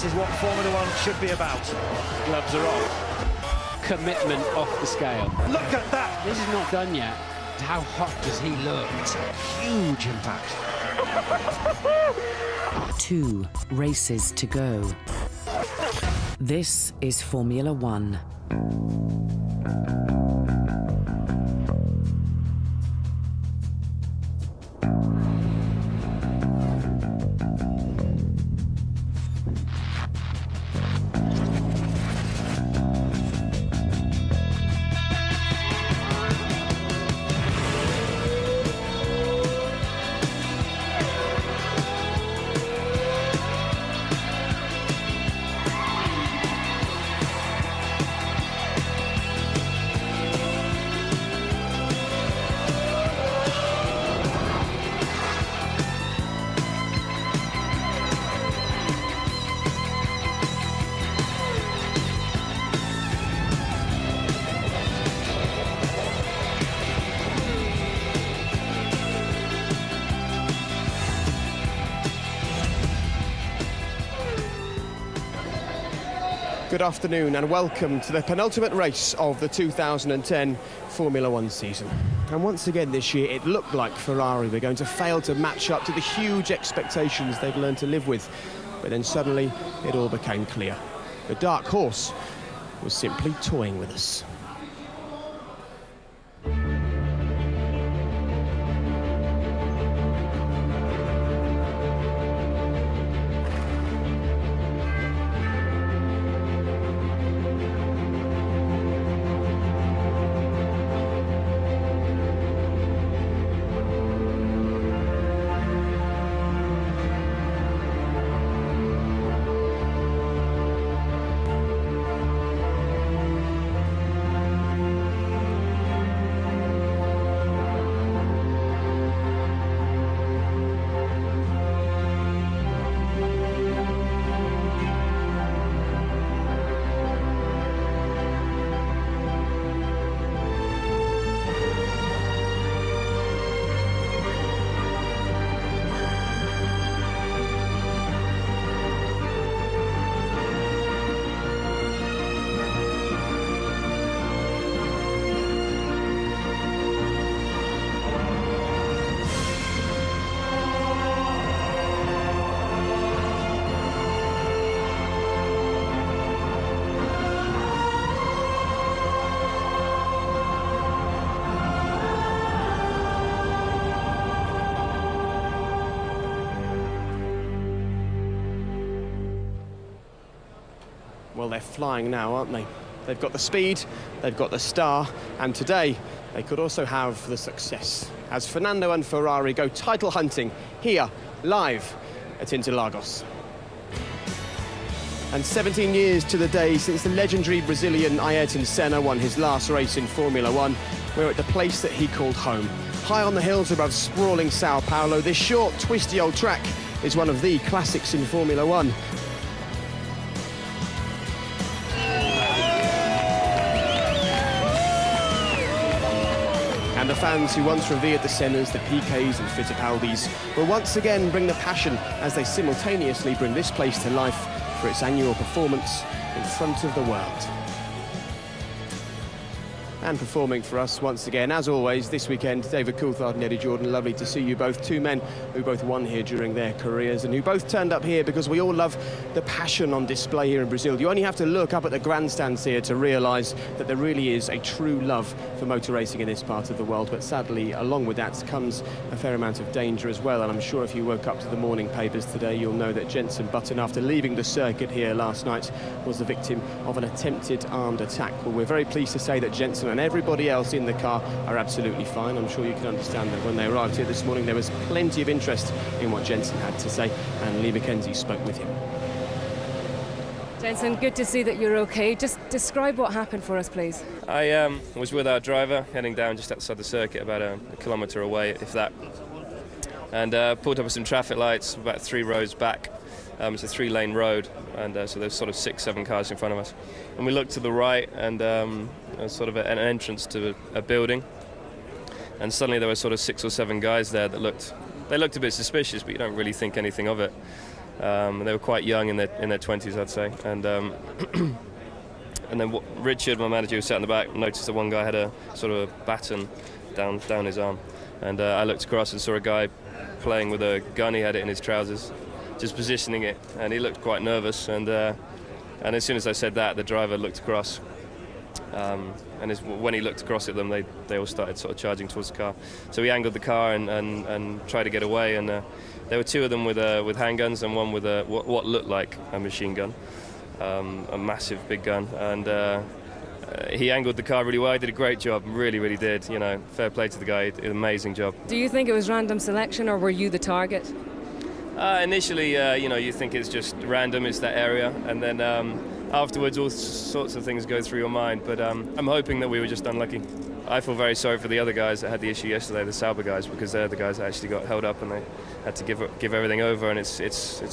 This is what Formula One should be about. Gloves are off. Commitment off the scale. Look at that! This is not done yet. How hot does he look? It's a huge impact. 2 races to go. This is Formula One. Good afternoon and welcome to the penultimate race of the 2010 Formula One season. And once again this year it looked like Ferrari were going to fail to match up to the huge expectations they've learned to live with. But then suddenly it all became clear. The dark horse was simply toying with us. Well, they're flying now, aren't they? They've got the speed, they've got the star, and today they could also have the success as Fernando and Ferrari go title hunting here, live at Interlagos. And 17 years to the day since the legendary Brazilian Ayrton Senna won his last race in Formula One, we're at the place that he called home. High on the hills above sprawling Sao Paulo, this short, twisty old track is one of the classics in Formula One. And the fans who once revered the Sennas, the Piquets and Fittipaldis will once again bring the passion as they simultaneously bring this place to life for its annual performance in front of the world. And performing for us once again, as always, this weekend, David Coulthard and Eddie Jordan. Lovely to see you both. Two men who both won here during their careers and who both turned up here because we all love the passion on display here in Brazil. You only have to look up at the grandstands here to realise that there really is a true love for motor racing in this part of the world. But sadly, along with that comes a fair amount of danger as well. And I'm sure if you woke up to the morning papers today, you'll know that Jenson Button, after leaving the circuit here last night, was the victim of an attempted armed attack. Well, we're very pleased to say that Jenson and everybody else in the car are absolutely fine. I'm sure you can understand that when they arrived here this morning there was plenty of interest in what Jenson had to say, and Lee McKenzie spoke with him. Jenson, good to see that you're okay. Just describe what happened for us, please. I was with our driver heading down just outside the circuit, about a kilometre away, if that, and pulled up with some traffic lights about 3 rows back. It's a 3-lane road, and so there's sort of 6-7 cars in front of us. And we looked to the right, and sort of an entrance to a building. And suddenly there were sort of 6 or 7 guys there that looked a bit suspicious, but you don't really think anything of it. They were quite young in their 20s, I'd say. And then Richard, my manager, who sat in the back, noticed that one guy had a sort of a baton down his arm. And I looked across and saw a guy playing with a gun. He had it in his trousers, just positioning it, and he looked quite nervous. And as soon as I said that, the driver looked across. When he looked across at them, they all started sort of charging towards the car. So he angled the car and tried to get away. And there were two of them with handguns and one with what looked like a machine gun, a massive big gun. And he angled the car really well. He did a great job, really did. You know, fair play to the guy. He did an amazing job. Do you think it was random selection, or were you the target? Initially, you think it's just random, it's that area, and then afterwards all sorts of things go through your mind, but I'm hoping that we were just unlucky. I feel very sorry for the other guys that had the issue yesterday, the Sauber guys, because they're the guys that actually got held up and they had to give everything over, and it's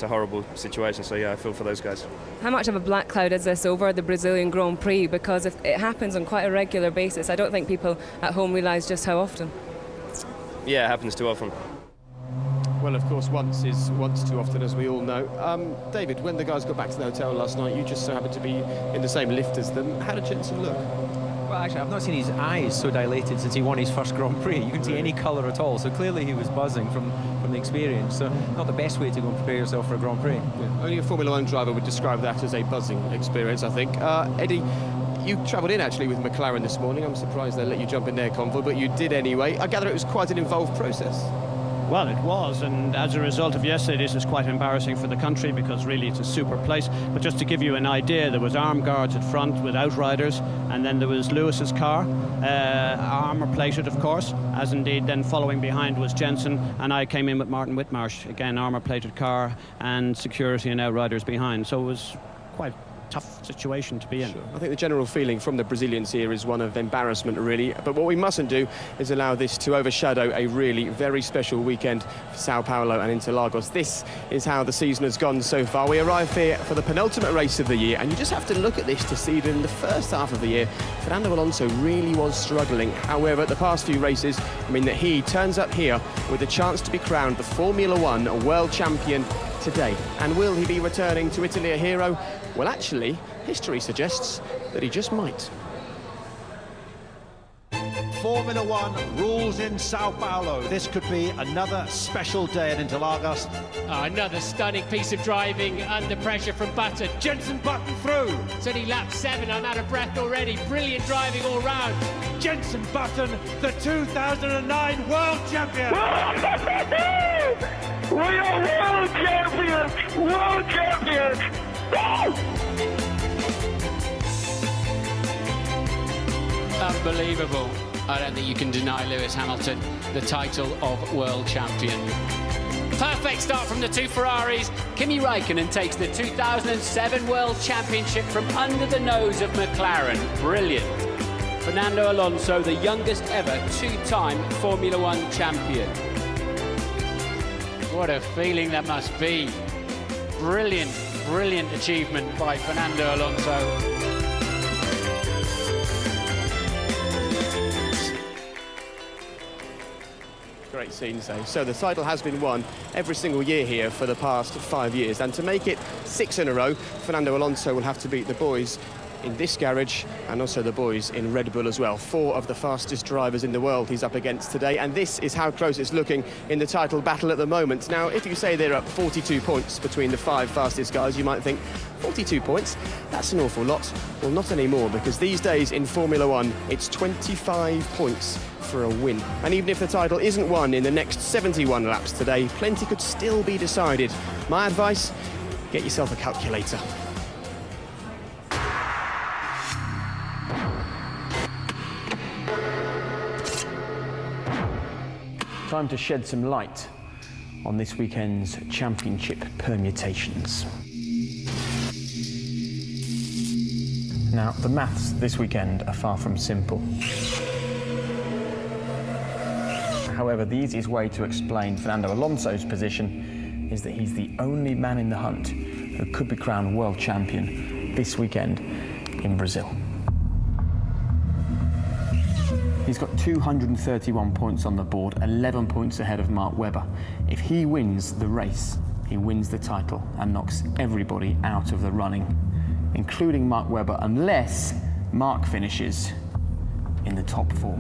a horrible situation, so yeah, I feel for those guys. How much of a black cloud is this over the Brazilian Grand Prix? Because if it happens on quite a regular basis, I don't think people at home realise just how often. Yeah, it happens too often. Well, of course, once is once too often, as we all know. David, when the guys got back to the hotel last night, you just so happened to be in the same lift as them. How did Jensen look? Well, actually, I've not seen his eyes so dilated since he won his first Grand Prix. You couldn't see any colour at all, so clearly he was buzzing from the experience. So not the best way to go and prepare yourself for a Grand Prix. Yeah. Only a Formula 1 driver would describe that as a buzzing experience, I think. Eddie, you travelled in actually with McLaren this morning. I'm surprised they let you jump in their convoy, but you did anyway. I gather it was quite an involved process. Well, it was, and as a result of yesterday, this is quite embarrassing for the country because really it's a super place. But just to give you an idea, there was armed guards at front with outriders, and then there was Lewis's car, armour-plated, of course, as indeed then following behind was Jensen, and I came in with Martin Whitmarsh, again, armour-plated car and security and outriders behind. So it was quite tough situation to be in. Sure. I think the general feeling from the Brazilians here is one of embarrassment, really. But what we mustn't do is allow this to overshadow a really very special weekend for Sao Paulo and Interlagos. This is how the season has gone so far. We arrive here for the penultimate race of the year, and you just have to look at this to see that in the first half of the year, Fernando Alonso really was struggling. However, the past few races mean that he turns up here with a chance to be crowned the Formula 1 world champion today. And will he be returning to Italy a hero? Well, actually, history suggests that he just might. Formula 1 rules in Sao Paulo. This could be another special day at Interlagos. Another stunning piece of driving under pressure from Button. Jensen Button through. It's only lap 7, I'm out of breath already. Brilliant driving all round. Jensen Button, the 2009 world champion. We are world champions! World champions! Unbelievable. I don't think you can deny Lewis Hamilton the title of world champion. Perfect start from the two Ferraris. Kimi Räikkönen takes the 2007 World Championship from under the nose of McLaren. Brilliant. Fernando Alonso, the youngest ever two-time Formula 1 champion. What a feeling that must be. Brilliant, brilliant achievement by Fernando Alonso. Great scene, so the title has been won every single year here for the past 5 years, and to make it 6 in a row, Fernando Alonso will have to beat the boys in this garage and also the boys in Red Bull as well. 4 of the fastest drivers in the world he's up against today, and this is how close it's looking in the title battle at the moment. Now, if you say there are 42 points between the 5 fastest guys, you might think 42 points, that's an awful lot. Well, not anymore, because these days in Formula 1 it's 25 points for a win. And even if the title isn't won in the next 71 laps today, plenty could still be decided. My advice, get yourself a calculator. Time to shed some light on this weekend's championship permutations. Now, the maths this weekend are far from simple. However, the easiest way to explain Fernando Alonso's position is that he's the only man in the hunt who could be crowned world champion this weekend in Brazil. He's got 231 points on the board, 11 points ahead of Mark Webber. If he wins the race, he wins the title and knocks everybody out of the running, including Mark Webber, unless Mark finishes in the top 4.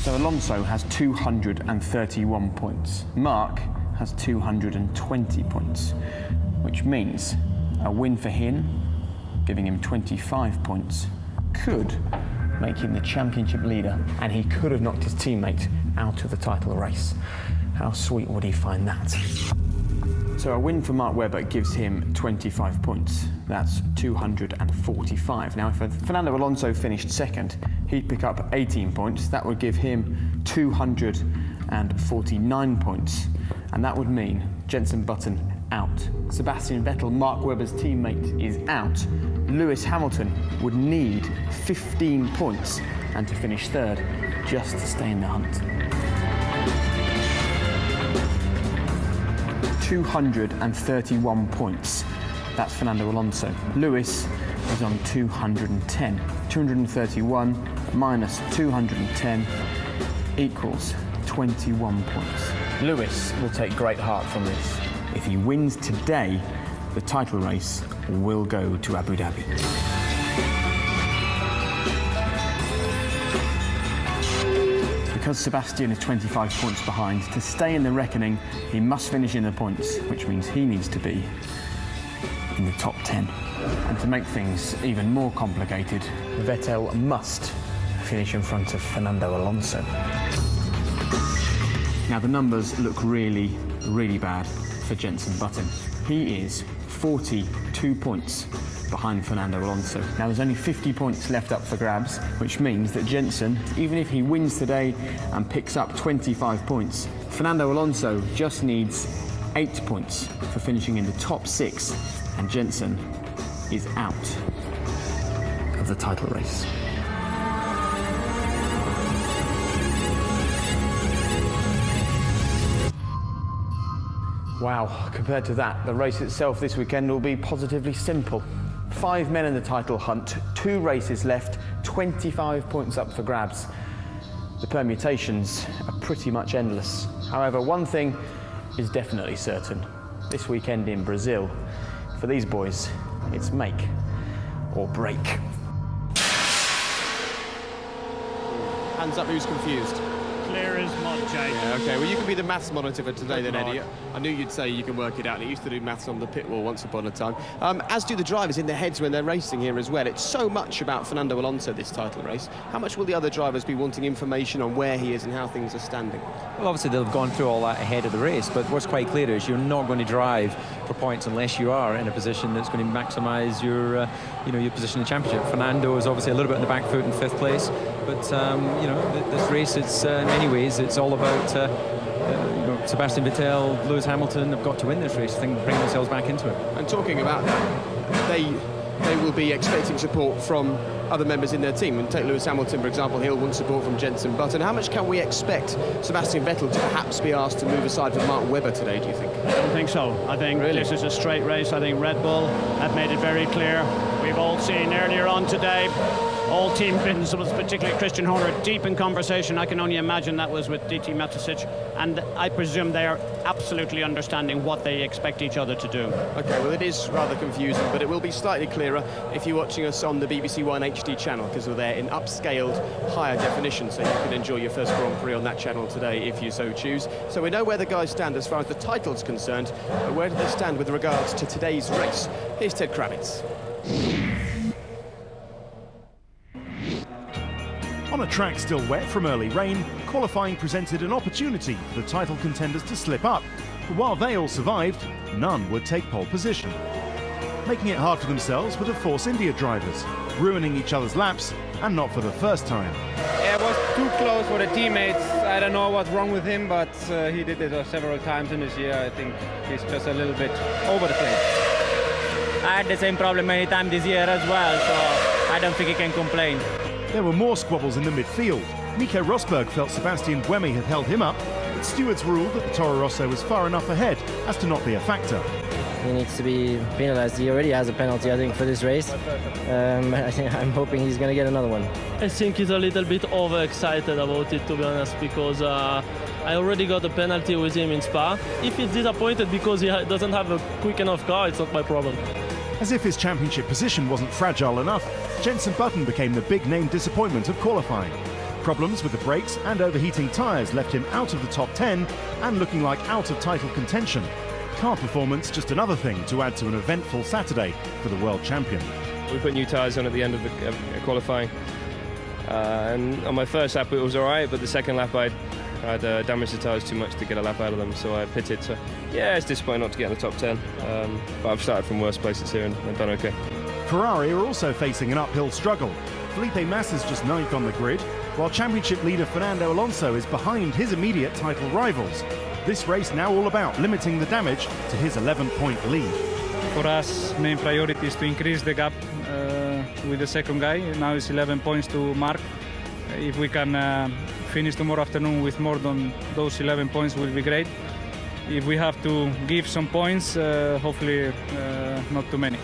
So Alonso has 231 points. Mark has 220 points, which means a win for him, giving him 25 points, could make him the championship leader, and he could have knocked his teammate out of the title race. How sweet would he find that? So a win for Mark Webber gives him 25 points. That's 245. Now, if Fernando Alonso finished second, he'd pick up 18 points. That would give him 249 points. And that would mean Jenson Button out. Sebastian Vettel, Mark Webber's teammate, is out. Lewis Hamilton would need 15 points and to finish third just to stay in the hunt. 231 points. That's Fernando Alonso. Lewis is on 210. 231 minus 210 equals 21 points. Lewis will take great heart from this. If he wins today, the title race will go to Abu Dhabi. Because Sebastian is 25 points behind, to stay in the reckoning, he must finish in the points, which means he needs to be in the top 10. And to make things even more complicated, Vettel must finish in front of Fernando Alonso. Now, the numbers look really, really bad for Jenson Button. He is 42 points behind Fernando Alonso. Now, there's only 50 points left up for grabs, which means that Jenson, even if he wins today and picks up 25 points, Fernando Alonso just needs 8 points for finishing in the top 6, and Jenson is out of the title race. Wow, compared to that, the race itself this weekend will be positively simple. 5 men in the title hunt, 2 races left, 25 points up for grabs. The permutations are pretty much endless. However, one thing is definitely certain. This weekend in Brazil, for these boys, it's make or break. Hands up, who's confused? Clear as mud, Jake. Yeah, okay, well, you can be the maths monitor for today then, Eddie. I knew you'd say you can work it out. I used to do maths on the pit wall once upon a time. As do the drivers in their heads when they're racing here as well. It's so much about Fernando Alonso, this title race. How much will the other drivers be wanting information on where he is and how things are standing? Well, obviously they've gone through all that ahead of the race, but what's quite clear is you're not going to drive for points unless you are in a position that's going to maximise your, your position in the championship. Fernando is obviously a little bit on the back foot in 5th place, but this race, it's in many ways it's all about Sebastian Vettel, Lewis Hamilton have got to win this race, bring themselves back into it. And talking about that, they will be expecting support from other members in their team. And take Lewis Hamilton, for example, he'll want support from Jenson Button. How much can we expect Sebastian Vettel to perhaps be asked to move aside from Mark Webber today, do you think? I don't think so. I think this is a straight race. I think Red Bull have made it very clear. We've all seen earlier on today, all team principals, particularly Christian Horner, deep in conversation. I can only imagine that was with DT Matisic, and I presume they are absolutely understanding what they expect each other to do. Okay, well, it is rather confusing, but it will be slightly clearer if you're watching us on the BBC One HD channel, because we're there in upscaled, higher definition, so you can enjoy your first Grand Prix on that channel today if you so choose. So we know where the guys stand as far as the title's concerned, but where do they stand with regards to today's race? Here's Ted Kravitz. On a track still wet from early rain, qualifying presented an opportunity for the title contenders to slip up. But while they all survived, none would take pole position. Making it hard for themselves were the Force India drivers, ruining each other's laps, and not for the first time. Yeah, it was too close for the teammates. I don't know what's wrong with him, but he did it several times in this year. I think he's just a little bit over the place. I had the same problem many times this year as well, so I don't think he can complain. There were more squabbles in the midfield. Nico Rosberg felt Sebastian Buemi had held him up, but stewards ruled that the Toro Rosso was far enough ahead as to not be a factor. he needs to be penalised. He already has a penalty, I think, for this race. I'm hoping he's going to get another one. I think he's a little bit overexcited about it, to be honest, because I already got a penalty with him in Spa. If he's disappointed because he doesn't have a quick enough car, it's not my problem. As if his championship position wasn't fragile enough, Jenson Button became the big-name disappointment of qualifying. Problems with the brakes and overheating tyres left him out of the top 10 and looking like out of title contention. Car performance just another thing to add to an eventful Saturday for the world champion. We put new tyres on at the end of the qualifying, and on my first lap it was alright, but the second lap I'd damaged the tyres too much to get a lap out of them, so I pitted. So yeah, it's disappointing not to get in the top 10, but I've started from worse places here and done okay. Ferrari are also facing an uphill struggle. Felipe Massa's just 9th on the grid, while championship leader Fernando Alonso is behind his immediate title rivals. This race now all about limiting the damage to his 11-point lead. For us, main priority is to increase the gap with the second guy. Now it's 11 points to Mark. If we can finish tomorrow afternoon with more than those 11 points, will be great. If we have to give some points, hopefully not too many.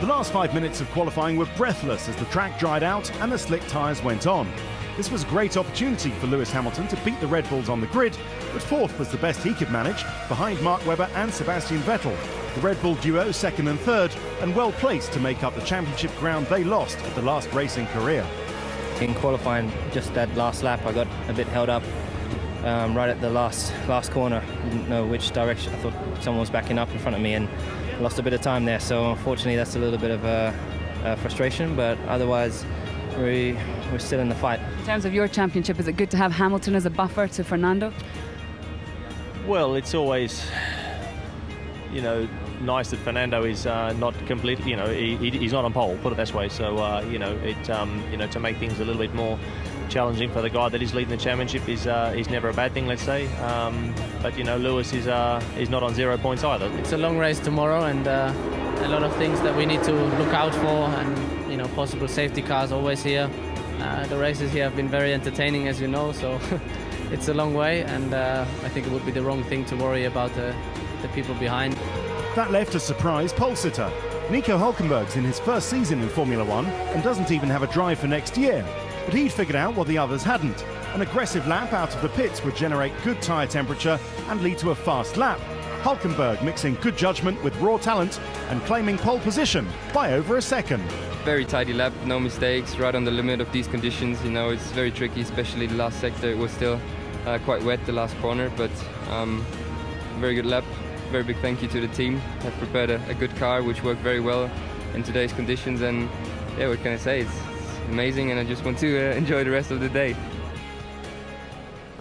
The last 5 minutes of qualifying were breathless as the track dried out and the slick tyres went on. This was a great opportunity for Lewis Hamilton to beat the Red Bulls on the grid, but fourth was the best he could manage, behind Mark Webber and Sebastian Vettel. The Red Bull duo second and third, and well placed to make up the championship ground they lost at the last race in Korea. In qualifying, just that last lap, I got a bit held up right at the last corner. Didn't know which direction. I thought someone was backing up in front of me and lost a bit of time there. So unfortunately, that's a little bit of frustration, but otherwise, we're still in the fight. In terms of your championship, is it good to have Hamilton as a buffer to Fernando? Well, it's always, nice that Fernando is not completely, he's not on pole, put it this way. So, to make things a little bit more challenging for the guy that is leading the championship is never a bad thing, let's say. But Lewis is not on 0 points either. It's a long race tomorrow, and a lot of things that we need to look out for, and possible safety cars always here. The races here have been very entertaining, as you know, so it's a long way, and I think it would be the wrong thing to worry about the people behind. That left a surprise pole sitter. Nico Hülkenberg's in his first season in Formula One and doesn't even have a drive for next year. But he'd figured out what the others hadn't. An aggressive lap out of the pits would generate good tyre temperature and lead to a fast lap. Hülkenberg mixing good judgment with raw talent and claiming pole position by over a second. Very tidy lap, no mistakes, right on the limit of these conditions. It's very tricky, especially the last sector. It was still quite wet, the last corner, but very good lap. Very big thank you to the team. Have prepared a good car which worked very well in today's conditions, and yeah, what can I say? It's amazing, and I just want to enjoy the rest of the day.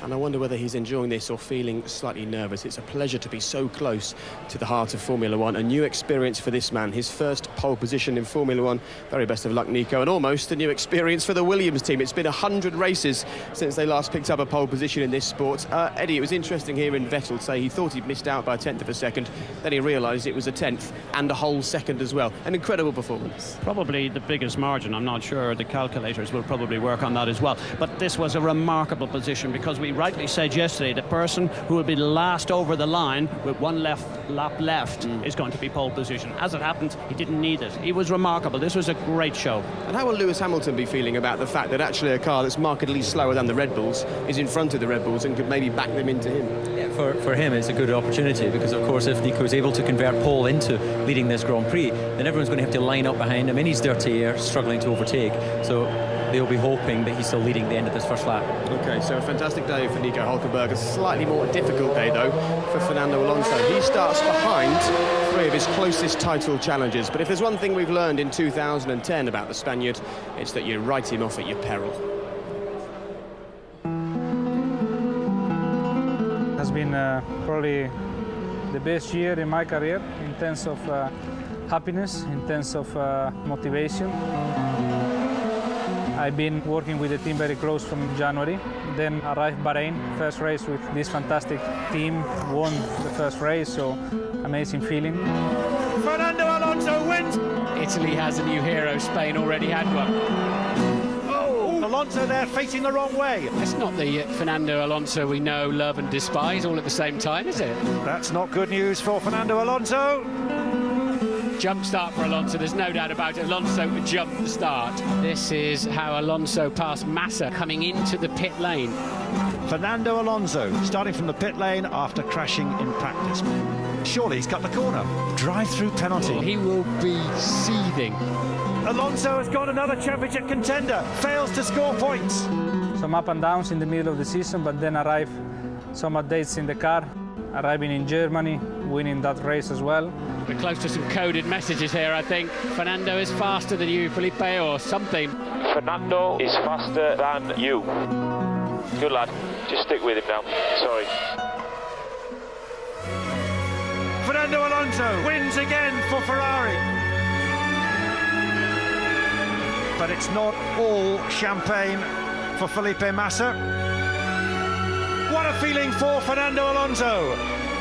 And I wonder whether he's enjoying this or feeling slightly nervous. It's a pleasure to be so close to the heart of Formula One. A new experience for this man, his first pole position in Formula One. Very best of luck, Nico, and almost a new experience for the Williams team. It's been 100 races since they last picked up a pole position in this sport. Eddie, it was interesting hearing Vettel say he thought he'd missed out by a tenth of a second. Then he realised it was a tenth and a whole second as well. An incredible performance. Probably the biggest margin. I'm not sure. The calculators will probably work on that as well. But this was a remarkable position, because we rightly said yesterday the person who will be last over the line with one lap left is going to be pole position. As it happened, he didn't need it. He was remarkable. This was a great show. And how will Lewis Hamilton be feeling about the fact that actually a car that's markedly slower than the Red Bulls is in front of the Red Bulls and could maybe back them into him? Yeah, for him it's a good opportunity, because of course if Nico is able to convert pole into leading this Grand Prix, then everyone's going to have to line up behind him in his dirty air, struggling to overtake. So they'll be hoping that he's still leading the end of this first lap. OK, so a fantastic day for Nico Hülkenberg. A slightly more difficult day, though, for Fernando Alonso. He starts behind three of his closest title challengers. But if there's one thing we've learned in 2010 about the Spaniard, it's that you write him off at your peril. It has been probably the best year in my career in terms of happiness, in terms of motivation. I've been working with the team very close from January, then arrived Bahrain, first race with this fantastic team, won the first race, so amazing feeling. Fernando Alonso wins! Italy has a new hero, Spain already had one. Oh, Alonso there facing the wrong way. That's not the Fernando Alonso we know, love and despise all at the same time, is it? That's not good news for Fernando Alonso. Jump start for Alonso, there's no doubt about it. Alonso jumped the start. This is how Alonso passed Massa coming into the pit lane. Fernando Alonso starting from the pit lane after crashing in practice. Surely he's cut the corner. Drive-through penalty. He will be seething. Alonso has got another championship contender. Fails to score points. Some up and downs in the middle of the season, but then arrive some updates in the car. Arriving in Germany, winning that race as well. We're close to some coded messages here, I think. Fernando is faster than you, Felipe, or something. Fernando is faster than you. Good lad. Just stick with him now. Sorry. Fernando Alonso wins again for Ferrari. But it's not all champagne for Felipe Massa. What a feeling for Fernando Alonso.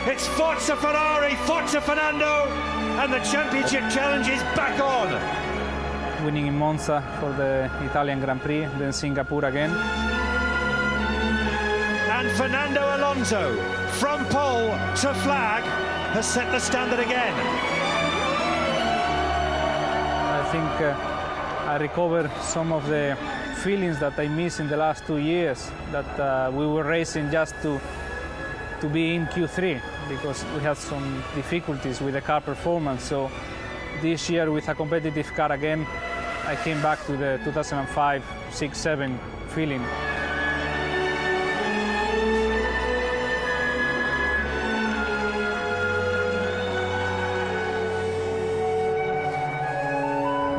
It's Forza Ferrari, Forza Fernando, and the championship challenge is back on. Winning in Monza for the Italian Grand Prix, then Singapore again. And Fernando Alonso, from pole to flag, has set the standard again. I think I recovered some of the feelings that I missed in the last 2 years, that we were racing just to be in Q3 because we had some difficulties with the car performance. So this year with a competitive car again, I came back to the 2005, 6, 7 feeling.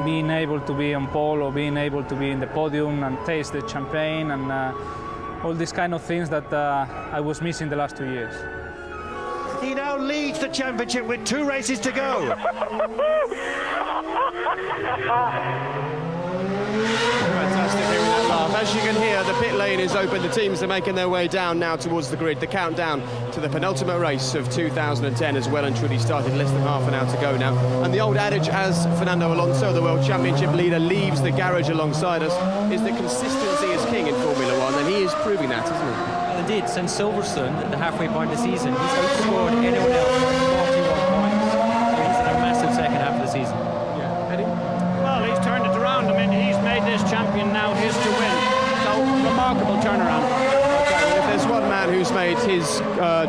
Being able to be on pole or being able to be in the podium and taste the champagne and all these kind of things that I was missing the last 2 years. He now leads the championship with 2 races to go. Fantastic hearing that laugh. As you can hear, the pit lane is open. The teams are making their way down now towards the grid. The countdown to the penultimate race of 2010 has well and truly started. Less than half an hour to go now. And the old adage, as Fernando Alonso, the World Championship leader, leaves the garage alongside us, is that consistency is king in Formula One, and he is proving that, isn't he? Well, indeed, since Silverstone, at the halfway point of the season, he's outscored anyone else 41 points. So he's in a massive second half of the season. Yeah. Eddie? Well, he's turned it around. I mean, he's made this champion now his to win. So, remarkable turnaround. If there's one man who's made his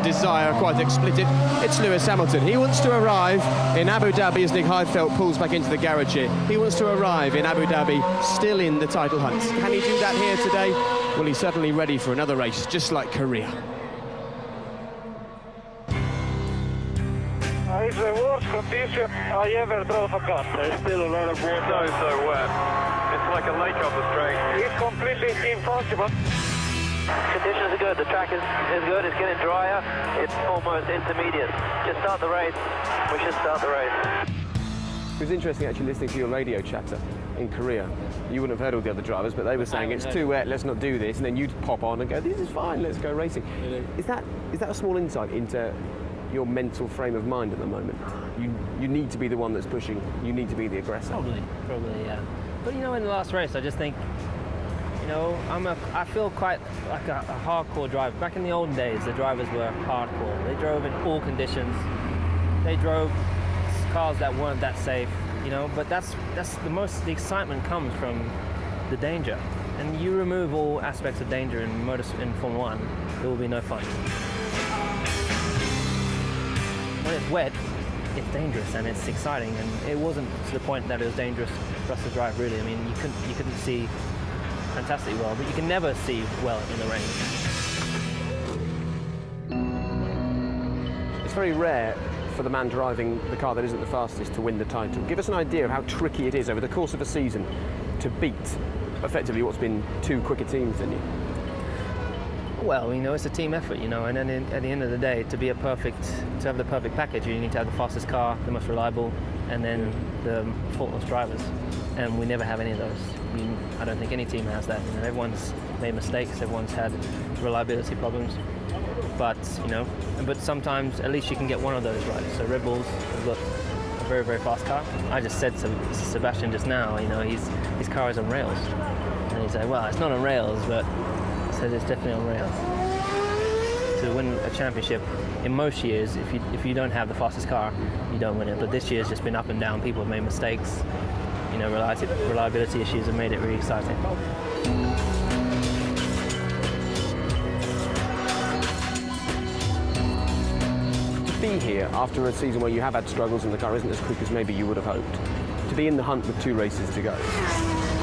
desire quite explicit, it's Lewis Hamilton. He wants to arrive in Abu Dhabi as Nick Heidfeld pulls back into the garage here. He wants to arrive in Abu Dhabi still in the title hunt. Can he do that here today? Well, he's certainly ready for another race, just like Korea. It's the worst condition I ever drove a car. There's still a lot of water. So wet. It's like a lake on the straight. It's completely impossible. Conditions are good. The track is good. It's getting drier. It's almost intermediate. Just start the race. We should start the race. It was interesting actually listening to your radio chatter in Korea. You wouldn't have heard all the other drivers, but they were saying it's too wet, let's not do this, and then you'd pop on and go, this is fine, let's go racing. Is that a small insight into your mental frame of mind at the moment? You need to be the one that's pushing, you need to be the aggressor. Probably, yeah. But you know, in the last race, I just think, you know, I feel quite like a hardcore driver. Back in the olden days, the drivers were hardcore. They drove in all conditions. They drove cars that weren't that safe, you know. But that's the excitement comes from the danger. And you remove all aspects of danger in Formula One, there will be no fun. When it's wet, it's dangerous and it's exciting, and it wasn't to the point that it was dangerous for us to drive, really. I mean, you couldn't see fantastically well, but you can never see well in the rain. It's very rare for the man driving the car that isn't the fastest to win the title. Give us an idea of how tricky it is over the course of a season to beat effectively what's been 2 quicker teams than you. Well, you know, it's a team effort, you know, and then at the end of the day, to have the perfect package, you need to have the fastest car, the most reliable, and then the faultless drivers. And we never have any of those. I don't think any team has that. You know, everyone's made mistakes, everyone's had reliability problems. But, you know, sometimes at least you can get one of those right. So Red Bulls have got a very, very fast car. I just said to Sebastian just now, you know, his car is on rails. And he said, well, it's not on rails, but I said it's definitely on rails. to win a championship, in most years, if you don't have the fastest car, you don't win it. But this year's just been up and down. People have made mistakes. You know, reliability issues have made it really exciting. To be here after a season where you have had struggles and the car isn't as quick as maybe you would have hoped, to be in the hunt with 2 races to go.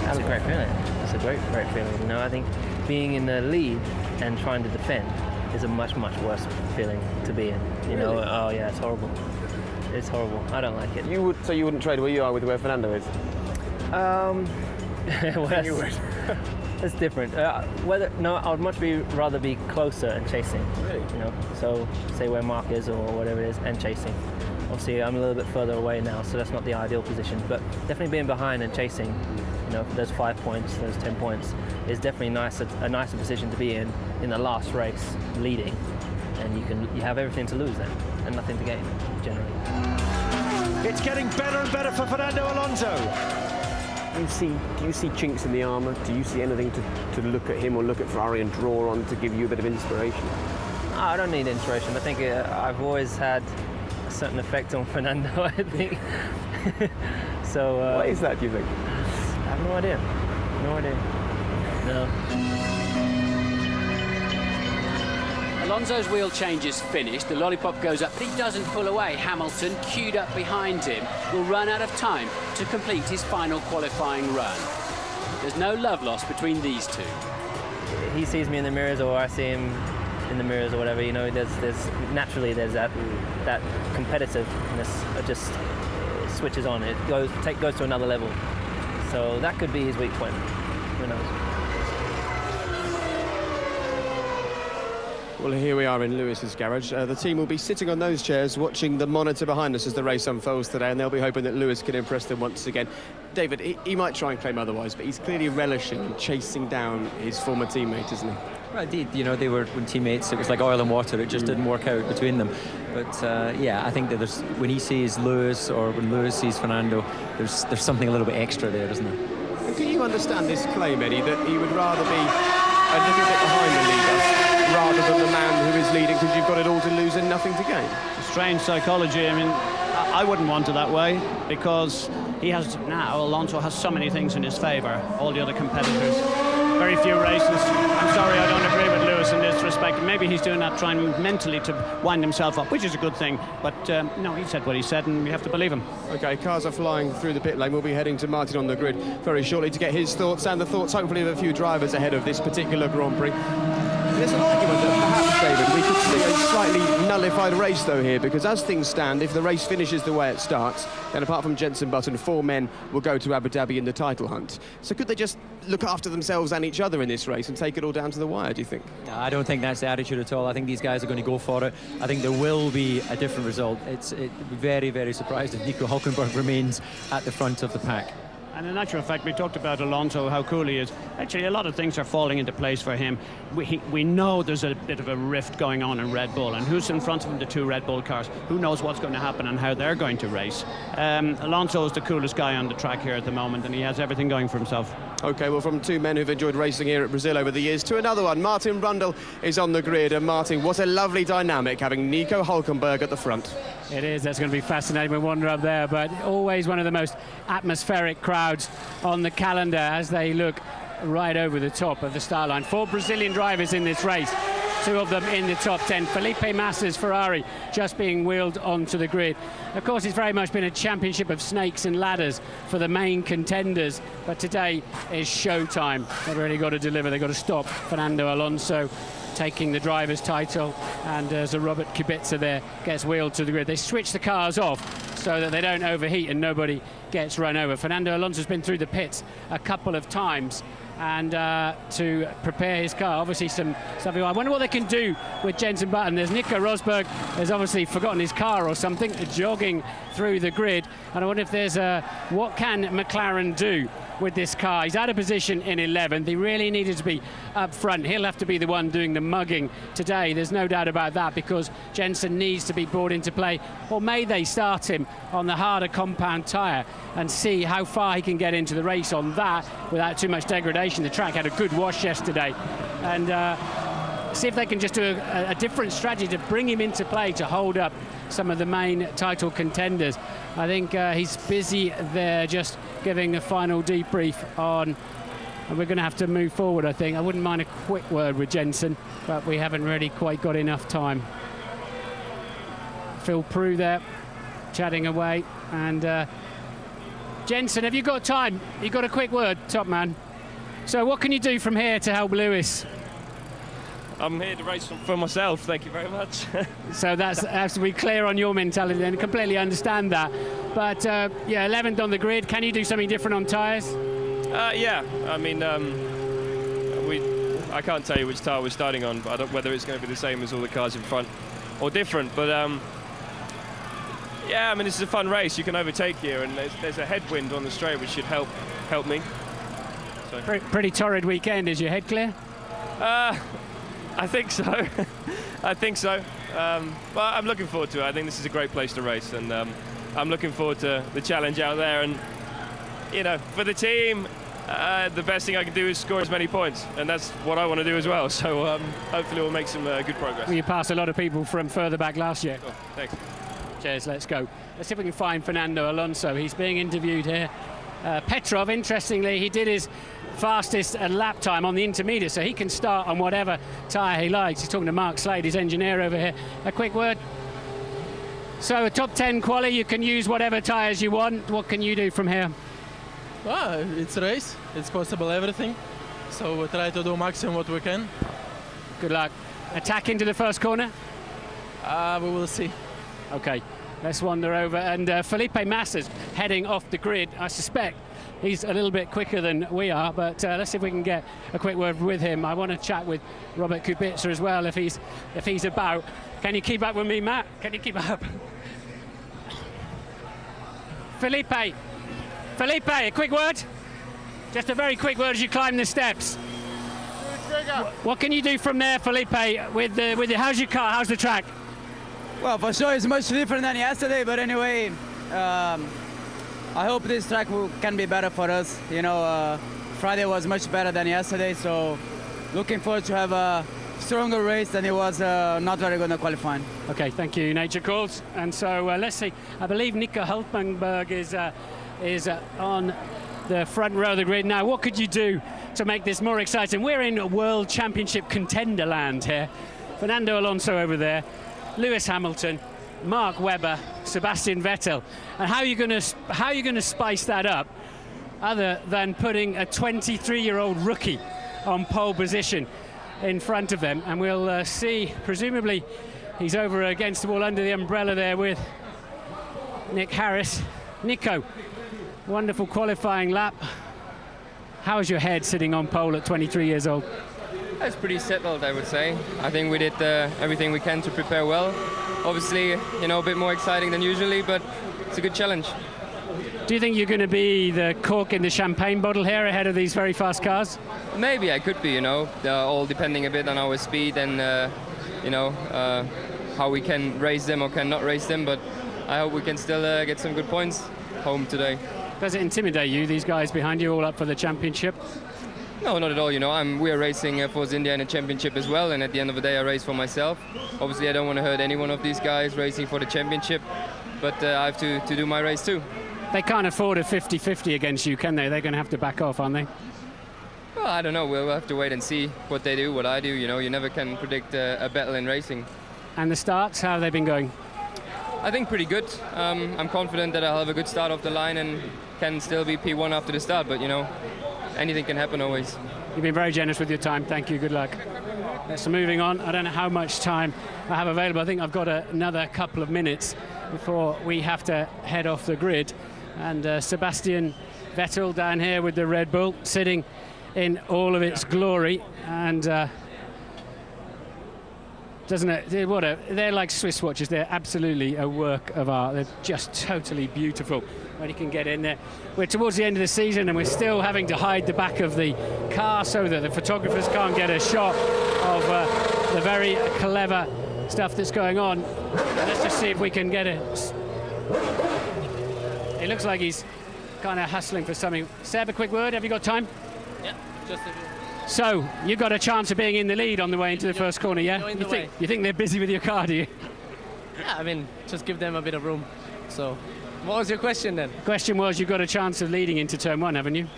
That's a great feeling. It's a great feeling. You know, I think being in the lead and trying to defend is a much worse feeling to be in. You know, oh yeah, it's horrible. It's horrible. I don't like it. So you wouldn't trade where you are with where Fernando is? Well, you would. It's different. I would much rather be closer and chasing. Really? You know, so say where Mark is or whatever it is, and chasing. Obviously, I'm a little bit further away now, so that's not the ideal position. But definitely being behind and chasing, you know, those 5 points, those 10 points, is definitely a nicer position to be in the last race, leading, and you have everything to lose then, and nothing to gain, generally. It's getting better and better for Fernando Alonso. Do you see chinks in the armour? Do you see anything to look at him or look at Ferrari and draw on to give you a bit of inspiration? No, I don't need inspiration. I think I've always had a certain effect on Fernando, I think. So. What is that, do you think? I have no idea. No idea. No. Alonso's wheel change is finished. The lollipop goes up, but he doesn't pull away. Hamilton, queued up behind him, will run out of time to complete his final qualifying run. There's no love lost between these two. He sees me in the mirrors, or I see him in the mirrors, or whatever. You know, there's naturally that competitiveness just switches on. It goes to another level. So that could be his weak point. Who knows? Well, here we are in Lewis's garage. The team will be sitting on those chairs watching the monitor behind us as the race unfolds today, and they'll be hoping that Lewis can impress them once again. David, he might try and claim otherwise, but he's clearly relishing chasing down his former teammate, isn't he? Well, indeed, you know, they were teammates. It was like oil and water. It just didn't work out between them. But yeah, I think that when he sees Lewis or when Lewis sees Fernando, there's something a little bit extra there, isn't there? Can you understand this claim, Eddie, that he would rather be a little bit behind the leader rather than the man who is leading because you've got it all to lose and nothing to gain? Strange psychology. I mean, I wouldn't want it that way, because Alonso has so many things in his favour, all the other competitors. Very few races. I'm sorry, I don't agree with Lewis in this respect. Maybe he's doing that trying mentally to wind himself up, which is a good thing. But no, he said what he said, and we have to believe him. OK, cars are flying through the pit lane. We'll be heading to Martin on the grid very shortly to get his thoughts and the thoughts, hopefully, of a few drivers ahead of this particular Grand Prix. There's an argument that perhaps, David, we could see a slightly nullified race, though, here, because as things stand, if the race finishes the way it starts, then apart from Jenson Button, 4 men will go to Abu Dhabi in the title hunt. So could they just look after themselves and each other in this race and take it all down to the wire, do you think? No, I don't think that's the attitude at all. I think these guys are going to go for it. I think there will be a different result. It's very, very surprised if Nico Hülkenberg remains at the front of the pack. And in actual fact, we talked about Alonso, how cool he is. Actually, a lot of things are falling into place for him. We know there's a bit of a rift going on in Red Bull, and who's in front of him, the 2 Red Bull cars. Who knows what's going to happen and how they're going to race. Alonso is the coolest guy on the track here at the moment, and he has everything going for himself. OK, well, from 2 men who've enjoyed racing here at Brazil over the years to another one. Martin Brundle is on the grid, and Martin, what a lovely dynamic having Nico Hülkenberg at the front. It is. That's going to be fascinating with Wander up there, but always one of the most atmospheric crowds on the calendar as they look right over the top of the start line. 4 Brazilian drivers in this race, 2 of them in the top 10. Felipe Massa's Ferrari just being wheeled onto the grid. Of course, it's very much been a championship of snakes and ladders for the main contenders, but today is showtime. They've really got to deliver. They've got to stop Fernando Alonso taking the driver's title, and as Robert Kubica there gets wheeled to the grid. They switch the cars off so that they don't overheat and nobody gets run over. Fernando Alonso's been through the pits a couple of times and to prepare his car. Obviously some stuff. I wonder what they can do with Jenson Button. There's Nico Rosberg has obviously forgotten his car or something, jogging through the grid, and I wonder if there's what can McLaren do with this car. He's out of position in 11th. They really needed to be up front. He'll have to be the one doing the mugging today. There's no doubt about that, because Jenson needs to be brought into play. Or may they start him on the harder compound tyre and see how far he can get into the race on that without too much degradation. The track had a good wash yesterday, and see if they can just do a different strategy to bring him into play to hold up some of the main title contenders. I think he's busy there just giving a final debrief on, and we're going to have to move forward, I think. I wouldn't mind a quick word with Jensen, but we haven't really quite got enough time. Phil Prix there chatting away, and Jensen, have you got time? You got a quick word, top man? So what can you do from here to help Lewis? I'm here to race for myself, thank you very much. So that's to be clear on your mentality and completely understand that. But yeah, 11th on the grid. Can you do something different on tyres? Yeah, I mean, I can't tell you which tyre we're starting on, but I don't whether it's going to be the same as all the cars in front or different. But yeah, I mean, this is a fun race. You can overtake here, and there's a headwind on the straight which should help me. So. Pretty torrid weekend. Is your head clear? I think so. I think so. But I'm looking forward to it. I think this is a great place to race, and I'm looking forward to the challenge out there. And you know, for the team, the best thing I can do is score as many points, and that's what I want to do as well. So hopefully we'll make some good progress. Well, you passed a lot of people from further back last year. Cool. Thanks. Cheers. Let's go. Let's see if we can find Fernando Alonso. He's being interviewed here. Petrov, interestingly, he did his fastest lap time on the intermediate, so he can start on whatever tyre he likes. He's talking to Mark Slade, his engineer over here. A quick word. So a top 10 quali, you can use whatever tyres you want. What can you do from here? Well, it's a race. It's possible everything. So we try to do maximum what we can. Good luck. Attack into the first corner? We will see. Okay, let's wander over. And Felipe Massa's heading off the grid. I suspect he's a little bit quicker than we are, but let's see if we can get a quick word with him. I want to chat with Robert Kubica as well if he's about. Can you keep up with me, Matt? Can you keep up? Felipe, a quick word? Just a very quick word as you climb the steps. What can you do from there, Felipe, with the how's your car, how's the track? Well, for sure it's much different than yesterday, but anyway, I hope this track can be better for us. You know, Friday was much better than yesterday, so looking forward to have a stronger race than it was not very good in qualifying. Okay, thank you, Nature Calls. And so let's see, I believe Nico Hulkenberg is on the front row of the grid now. What could you do to make this more exciting? We're in World Championship contender land here. Fernando Alonso over there, Lewis Hamilton, Mark Webber, Sebastian Vettel. And how are you going to spice that up other than putting a 23-year-old rookie on pole position in front of them? And we'll see, presumably he's over against the wall under the umbrella there with Nick Harris. Nico, wonderful qualifying lap. How's your head sitting on pole at 23 years old? It's pretty settled, I would say. I think we did everything we can to prepare well. Obviously, you know, a bit more exciting than usually, but it's a good challenge. Do you think you're going to be the cork in the champagne bottle here ahead of these very fast cars? Maybe I could be, you know, all depending a bit on our speed and, you know, how we can race them or cannot race them, but I hope we can still get some good points home today. Does it intimidate you, these guys behind you all up for the championship? No, not at all. You know, we're racing Force India in a championship as well, and at the end of the day, I race for myself. Obviously, I don't want to hurt any one of these guys racing for the championship, but I have to do my race too. They can't afford a 50-50 against you, can they? They're going to have to back off, aren't they? Well, I don't know. We'll have to wait and see what they do, what I do. You know, you never can predict a battle in racing. And the starts, how have they been going? I think pretty good. I'm confident that I'll have a good start off the line and can still be P1 after the start, but you know, anything can happen always. You've been very generous with your time. Thank you. Good luck. So moving on. I don't know how much time I have available. I think I've got another couple of minutes before we have to head off the grid. And Sebastian Vettel down here with the Red Bull, sitting in all of its glory. And doesn't it? They're like Swiss watches. They're absolutely a work of art. They're just totally beautiful when you can get in there. We're towards the end of the season and we're still having to hide the back of the car so that the photographers can't get a shot of the very clever stuff that's going on. Let's just see if we can get it. It looks like he's kind of hustling for something. Seb, a quick word. Have you got time? Yeah, just a bit. So, you got a chance of being in the lead on the way into the first corner, yeah? You think they're busy with your car, do you? Yeah, I mean, just give them a bit of room. So, what was your question then? Question was, you've got a chance of leading into turn 1, haven't you?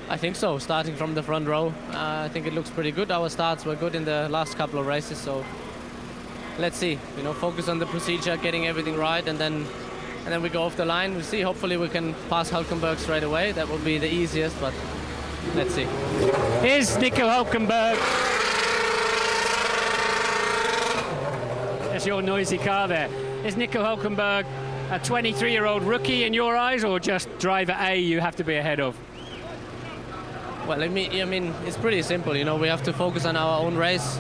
I think so, starting from the front row. I think it looks pretty good. Our starts were good in the last couple of races, so let's see. You know, focus on the procedure, getting everything right, and then we go off the line. We'll see. Hopefully we can pass Hulkenberg straight away. That would be the easiest, but let's see. Here's Nico Hulkenberg. That's your noisy car there. Is Nico Hulkenberg a 23-year-old rookie in your eyes, or just driver A you have to be ahead of? Well, I mean, it's pretty simple. You know, we have to focus on our own race.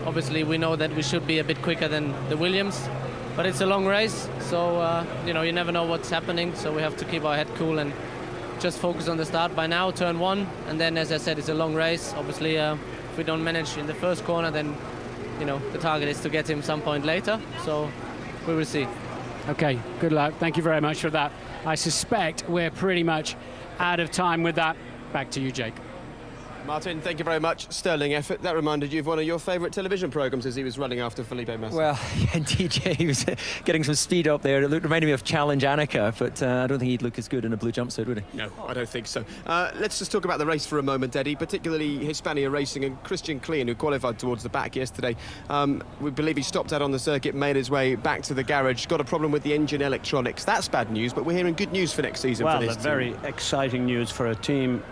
Obviously, we know that we should be a bit quicker than the Williams, but it's a long race, so you know, you never know what's happening. So we have to keep our head cool and just focus on the start by now, turn 1, and then, as I said, it's a long race. Obviously, if we don't manage in the first corner, then you know the target is to get him some point later. So we will see. Okay, good luck. Thank you very much for that. I suspect we're pretty much out of time with that. Back to you, Jake. Martin, thank you very much. Sterling effort. That reminded you of one of your favourite television programmes as he was running after Felipe Massa. Well, indeed, he was getting some speed up there. It reminded me of Challenge Annika, but I don't think he'd look as good in a blue jumpsuit, would he? No, I don't think so. Let's just talk about the race for a moment, Eddie, particularly Hispania Racing and Christian Klein, who qualified towards the back yesterday. We believe he stopped out on the circuit, made his way back to the garage, got a problem with the engine electronics. That's bad news, but we're hearing good news for next season for this team. Very exciting news for a team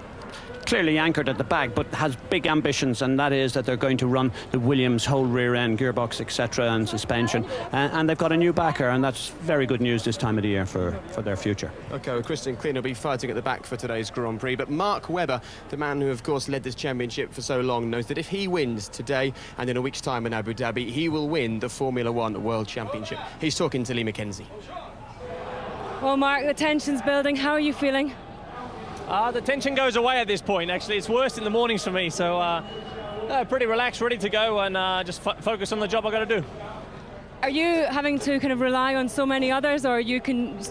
clearly anchored at the back, but has big ambitions, and that is that they're going to run the Williams whole rear end, gearbox, etc., and suspension, and they've got a new backer, and that's very good news this time of the year for their future. OK, well, Christian Klein will be fighting at the back for today's Grand Prix, but Mark Webber, the man who of course led this championship for so long, knows that if he wins today and in a week's time in Abu Dhabi, he will win the Formula One World Championship. He's talking to Lee McKenzie. Well, Mark, the tension's building. How are you feeling? The tension goes away at this point, actually. It's worse in the mornings for me, so pretty relaxed, ready to go, and just focus on the job I've got to do. Are you having to kind of rely on so many others, or are you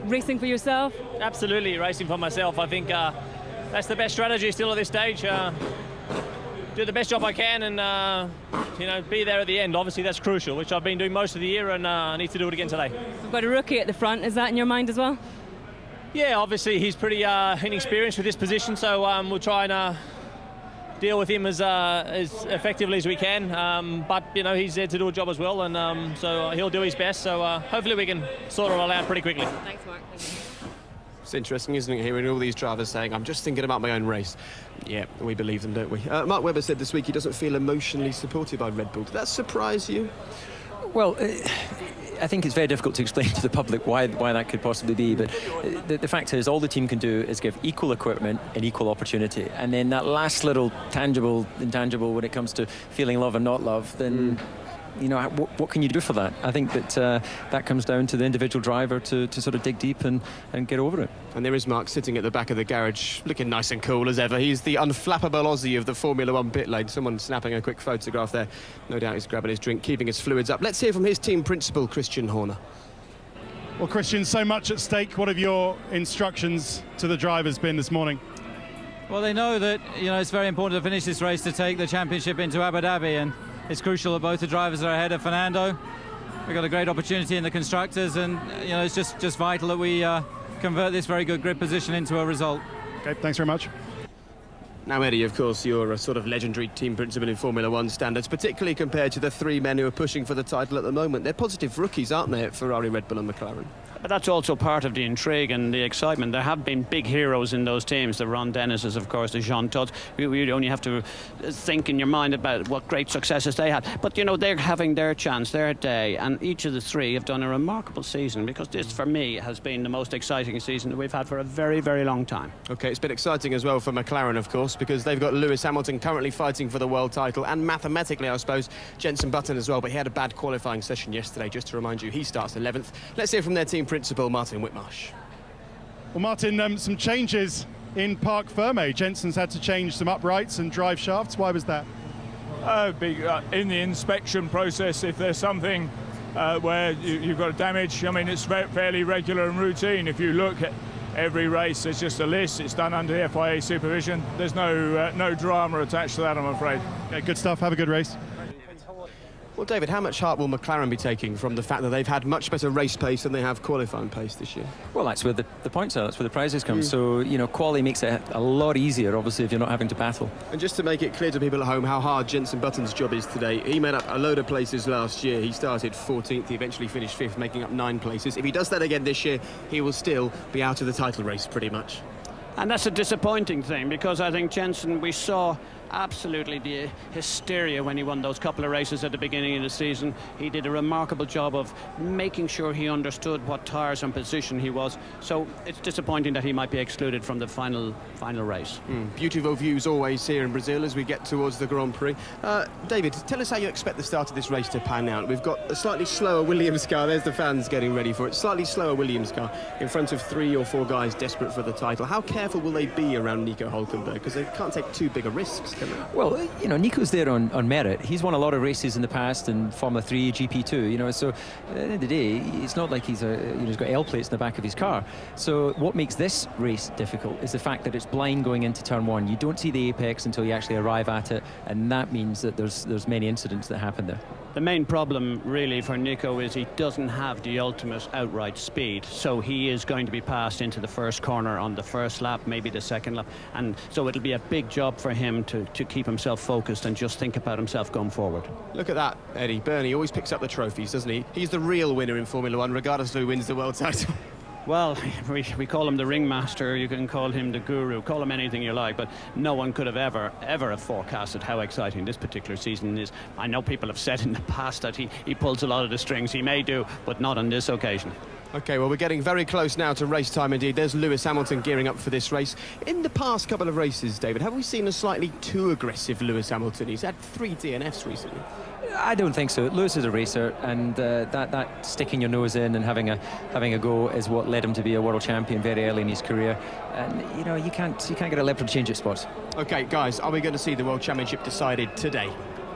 racing for yourself? Absolutely, racing for myself. I think that's the best strategy still at this stage. Do the best job I can and, you know, be there at the end. Obviously, that's crucial, which I've been doing most of the year, and I need to do it again today. We've got a rookie at the front. Is that in your mind as well? Yeah, obviously he's pretty inexperienced with this position, so we'll try and deal with him as effectively as we can. But you know, he's there to do a job as well, and so he'll do his best. So hopefully we can sort it all out pretty quickly. Thanks, Mark. It's interesting, isn't it, hearing all these drivers saying, I'm just thinking about my own race. Yeah, we believe them, don't we? Mark Webber said this week he doesn't feel emotionally supported by Red Bull. Did that surprise you? Well, I think it's very difficult to explain to the public why that could possibly be, but the fact is all the team can do is give equal equipment and equal opportunity, and then that last little tangible, intangible when it comes to feeling love and not love, then you know, what can you do for that? I think that that comes down to the individual driver to sort of dig deep and get over it. And there is Mark sitting at the back of the garage, looking nice and cool as ever. He's the unflappable Aussie of the Formula One pit lane. Someone snapping a quick photograph there. No doubt he's grabbing his drink, keeping his fluids up. Let's hear from his team principal, Christian Horner. Well, Christian, so much at stake. What have your instructions to the drivers been this morning? Well, they know that, you know, it's very important to finish this race to take the championship into Abu Dhabi, and it's crucial that both the drivers are ahead of Fernando. We've got a great opportunity in the constructors, and you know, it's just vital that we convert this very good grid position into a result. Okay, thanks very much. Now, Eddie, of course, you're a sort of legendary team principal in Formula One standards, particularly compared to the three men who are pushing for the title at the moment. They're positive rookies, aren't they, at Ferrari, Red Bull and McLaren? But that's also part of the intrigue and the excitement. There have been big heroes in those teams. The Ron Dennises, of course, the Jean Todt. You only have to think in your mind about what great successes they had. But, you know, they're having their chance, their day. And each of the three have done a remarkable season, because this, for me, has been the most exciting season that we've had for a very, very long time. OK, it's been exciting as well for McLaren, of course, because they've got Lewis Hamilton currently fighting for the world title, and mathematically, I suppose, Jenson Button as well. But he had a bad qualifying session yesterday, just to remind you. He starts 11th. Let's hear from their team principal, Martin Whitmarsh. Well, Martin, some changes in Parc Ferme. Jenson's had to change some uprights and drive shafts. Why was that? In the inspection process, if there's something where you've got a damage, I mean, it's fairly regular and routine. If you look at every race there's just a list. It's done under FIA supervision. There's no drama attached to that, I'm afraid. Okay, good stuff. Have a good race. Well, David, how much heart will McLaren be taking from the fact that they've had much better race pace than they have qualifying pace this year? Well, that's where the points are. That's where the prizes come. So, you know, quali makes it a lot easier, obviously, if you're not having to battle. And just to make it clear to people at home how hard Jenson Button's job is today, he made up a load of places last year. He started 14th, he eventually finished 5th, making up 9 places. If he does that again this year, he will still be out of the title race, pretty much. And that's a disappointing thing, because I think Jenson, we saw absolutely the hysteria when he won those couple of races at the beginning of the season. He did a remarkable job of making sure he understood what tyres and position he was. So it's disappointing that he might be excluded from the final race. Beautiful views always here in Brazil as we get towards the Grand Prix. David, tell us how you expect the start of this race to pan out. We've got a slightly slower Williams car. There's the fans getting ready for it. Slightly slower Williams car in front of 3 or 4 guys desperate for the title. How careful will they be around Nico Hülkenberg? Because they can't take too big a risks. Well, you know, Nico's there on merit. He's won a lot of races in the past in Formula 3, GP2, you know, so at the end of the day, it's not like he's got L plates in the back of his car. So what makes this race difficult is the fact that it's blind going into turn 1. You don't see the apex until you actually arrive at it, and that means that there's many incidents that happen there. The main problem really for Nico is he doesn't have the ultimate outright speed, so he is going to be passed into the first corner on the first lap, maybe the second lap, and so it'll be a big job for him to keep himself focused and just think about himself going forward. Look at that, Eddie. Bernie always picks up the trophies, doesn't he? He's the real winner in Formula 1, regardless of who wins the world title. Well, we call him the ringmaster, you can call him the guru, call him anything you like, but no one could have ever have forecasted how exciting this particular season is. I know people have said in the past that he pulls a lot of the strings. He may do, but not on this occasion. OK, well, we're getting very close now to race time indeed. There's Lewis Hamilton gearing up for this race. In the past couple of races, David, have we seen a slightly too aggressive Lewis Hamilton? He's had 3 DNFs recently. I don't think so. Lewis is a racer, and that sticking your nose in and having a go is what led him to be a world champion very early in his career. And you know, you can't get a leopard to change its spots. OK, guys, are we going to see the world championship decided today?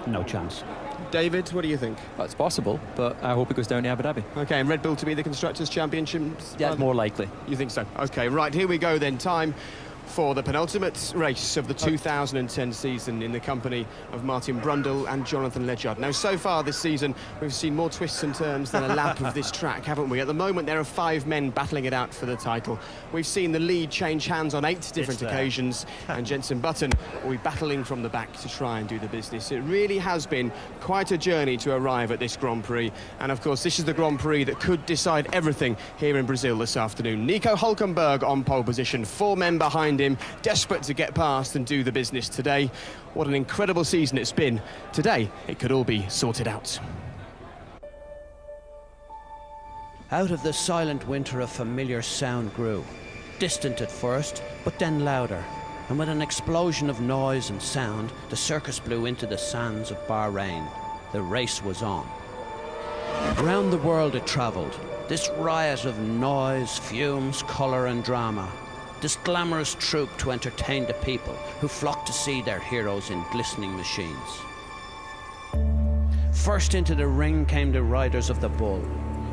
No chance. David, what do you think? Well, it's possible, but I hope it goes down to Abu Dhabi. OK, and Red Bull to be the Constructors' Championship? Yeah, more likely. You think so? OK, right, here we go then. Time for the penultimate race of the 2010 season in the company of Martin Brundle and Jonathan Ledyard. Now, so far this season, we've seen more twists and turns than a lap of this track, haven't we? At the moment, there are 5 men battling it out for the title. We've seen the lead change hands on 8 different occasions, and Jenson Button will be battling from the back to try and do the business. It really has been quite a journey to arrive at this Grand Prix, and of course, this is the Grand Prix that could decide everything here in Brazil this afternoon. Nico Hülkenberg on pole position, 4 men behind him, desperate to get past and do the business today. What an incredible season it's been. Today, it could all be sorted out. Out of the silent winter, a familiar sound grew. Distant at first, but then louder. And with an explosion of noise and sound, the circus blew into the sands of Bahrain. The race was on. Around the world it travelled, this riot of noise, fumes, colour and drama. This glamorous troupe to entertain the people who flocked to see their heroes in glistening machines. First into the ring came the riders of the bull.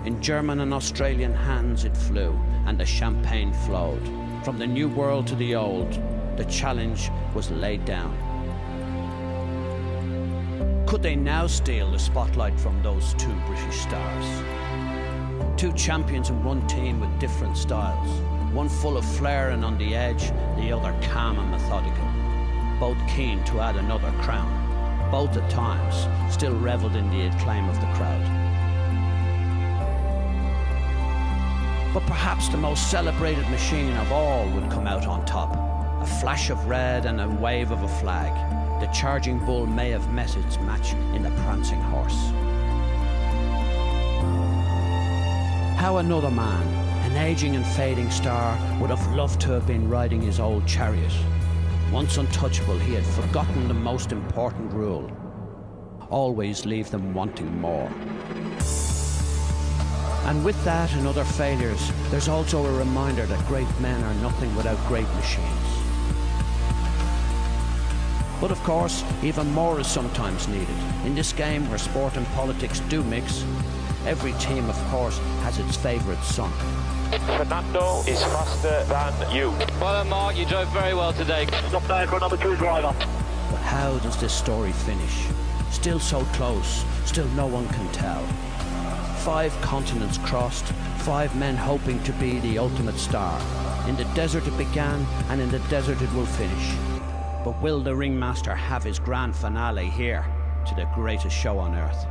In German and Australian hands it flew, and the champagne flowed. From the new world to the old, the challenge was laid down. Could they now steal the spotlight from those 2 British stars? 2 champions in one team with different styles. One full of flair and on the edge, the other calm and methodical. Both keen to add another crown. Both at times still revelled in the acclaim of the crowd. But perhaps the most celebrated machine of all would come out on top. A flash of red and a wave of a flag. The charging bull may have met its match in the prancing horse. How another man, an aging and fading star, would have loved to have been riding his old chariot. Once untouchable, he had forgotten the most important rule. Always leave them wanting more. And with that and other failures, there's also a reminder that great men are nothing without great machines. But of course, even more is sometimes needed. In this game where sport and politics do mix, Every team, of course, has its favourite son. Fernando is faster than you. Well done, Mark, you drove very well today. Stop there for number 2 driver. But how does this story finish? Still so close, still no one can tell. 5 continents crossed, 5 men hoping to be the ultimate star. In the desert it began, and in the desert it will finish. But will the ringmaster have his grand finale here to the greatest show on earth?